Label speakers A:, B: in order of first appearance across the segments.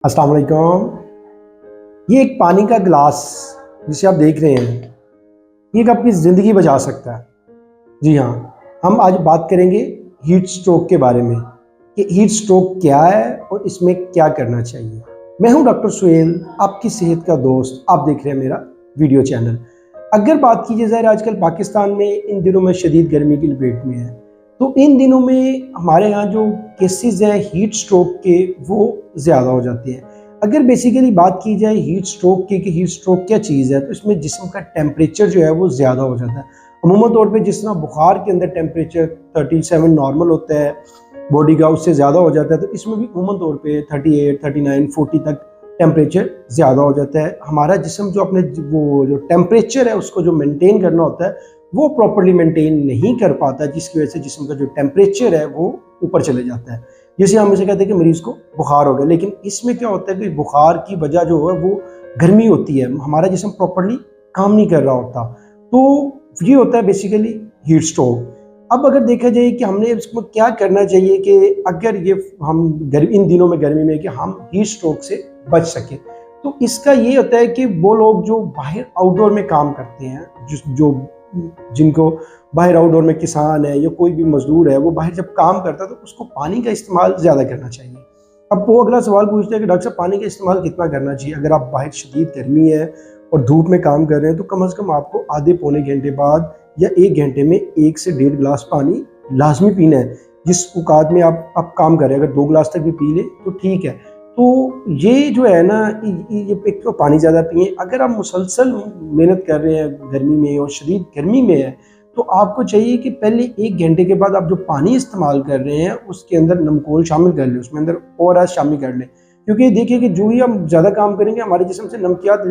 A: अस्सलाम वालेकुम। ये एक पानी का गिलास जिसे आप देख रहे हैं, ये एक आपकी ज़िंदगी बचा सकता है। जी हाँ, हम आज बात करेंगे हीट स्ट्रोक के बारे में कि हीट स्ट्रोक क्या है और इसमें क्या करना चाहिए। मैं हूं डॉक्टर सुहेल, आपकी सेहत का दोस्त। आप देख रहे हैं मेरा वीडियो चैनल। अगर बात की जाए आजकल पाकिस्तान में इन दिनों में शदीद गर्मी की लपेट में है, तो इन दिनों में हमारे यहाँ जो केसेस हैं हीट स्ट्रोक के वो ज़्यादा हो जाते हैं। अगर बेसिकली बात की जाए हीट स्ट्रोक की कि हीट स्ट्रोक क्या चीज़ है, तो इसमें जिस्म का टेम्परेचर जो है वो ज़्यादा हो जाता है। अमूमन तौर पे जिस तरह बुखार के अंदर टेम्परेचर 37 नॉर्मल होता है बॉडी का, उससे ज़्यादा हो जाता है, तो इसमें भी अमूमन तौर पे 38, 39, 40 तक टेम्परेचर ज़्यादा हो जाता है। हमारा जिस्म जो अपने वो जो टेम्परेचर है उसको जो मेंटेन करना होता है वो प्रॉपर्ली मेंटेन नहीं कर पाता, जिसकी वजह से जिस्म का जो टेम्परेचर है वो ऊपर चले जाता है। जैसे हम इसे कहते हैं कि मरीज़ को बुखार हो गया, लेकिन इसमें क्या होता है कि बुखार की वजह जो है वो गर्मी होती है, हमारा जिस्म प्रॉपर्ली काम नहीं कर रहा होता, तो ये होता है बेसिकली हीट स्ट्रोक। अब अगर देखा जाए कि हमने इसमें क्या करना चाहिए कि अगर ये हम इन दिनों में गर्मी में कि हम हीट स्ट्रोक से बच सके, तो इसका ये होता है कि वो लोग जो बाहर आउटडोर में काम करते हैं, जो जिनको बाहर आउटडोर में किसान है या कोई भी मजदूर है, वो बाहर जब काम करता है तो उसको पानी का इस्तेमाल ज़्यादा करना चाहिए। अब वो अगला सवाल पूछते हैं कि डॉक्टर साहब पानी का इस्तेमाल कितना करना चाहिए। अगर आप बाहर शदीद गर्मी है और धूप में काम कर रहे हैं, तो कम से कम आपको आधे पौने घंटे बाद या 1 घंटे में 1 से 1.5 गिलास पानी लाज़मी पीना है। जिस औकात में आप काम कर रहे हैं, अगर 2 गिलास तक भी पी लें तो ठीक है। तो ये जो है ना, ये एक तो पानी ज़्यादा पिएँ। अगर आप मुसलसल मेहनत कर रहे हैं गर्मी में और शदीद गर्मी में है, तो आपको चाहिए कि पहले 1 घंटे के बाद आप जो पानी इस्तेमाल कर रहे हैं उसके अंदर नमकोल शामिल कर लें, उसमें अंदर ओआरएस शामिल कर लें। क्योंकि देखिए कि जो ही हम ज़्यादा काम करेंगे हमारे जिस्म से नमकियात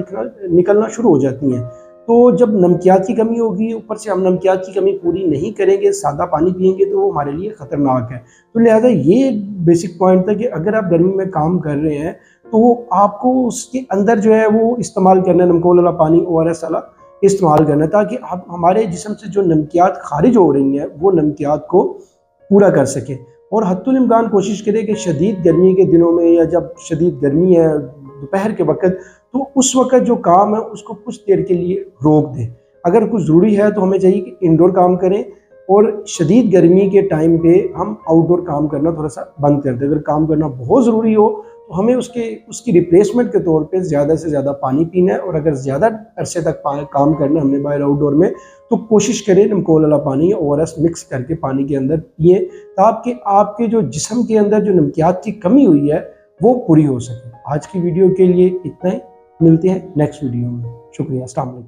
A: निकलना शुरू हो जाती हैं। तो जब नमकियात की कमी होगी, ऊपर से हम नमकियात की कमी पूरी नहीं करेंगे, सादा पानी पिएँगे, तो वो हमारे लिए ख़तरनाक है। तो लिहाज़ा ये बेसिक पॉइंट था कि अगर आप गर्मी में काम कर रहे हैं, तो आपको उसके अंदर जो है वो इस्तेमाल करना है, नमकोल वाला पानी, ओआरएस वाला इस्तेमाल करना है, ताकि आप हमारे जिस्म से जो नमकियात खारिज हो रही हैं, वो नमकियात को पूरा कर सकें। और हद्दुल इम्कान कोशिश करें कि शदीद गर्मी के दिनों में या जब शदीद गर्मी है दोपहर के वक़्त, तो उस वक़्त जो काम है उसको कुछ देर के लिए रोक दें। अगर कुछ ज़रूरी है तो हमें चाहिए कि इंडोर काम करें, और शदीद गर्मी के टाइम पे हम आउटडोर काम करना थोड़ा-सा बंद कर दें। अगर काम करना बहुत ज़रूरी हो तो हमें उसकी रिप्लेसमेंट के तौर पे ज़्यादा से ज़्यादा पानी पीना है, और अगर ज़्यादा अरसे तक काम करना है हमने बाहर आउटडोर में, तो कोशिश करें नमकोल वाला पानी ओआरएस मिक्स करके पानी के अंदर पिएँ, ताकि आपके जो जिस्म के अंदर जो नमकियात की कमी हुई है वो पूरी हो सके। आज की वीडियो के लिए इतना ही, मिलते हैं नेक्स्ट वीडियो में। शुक्रिया, अस्सलाम वालेकुम।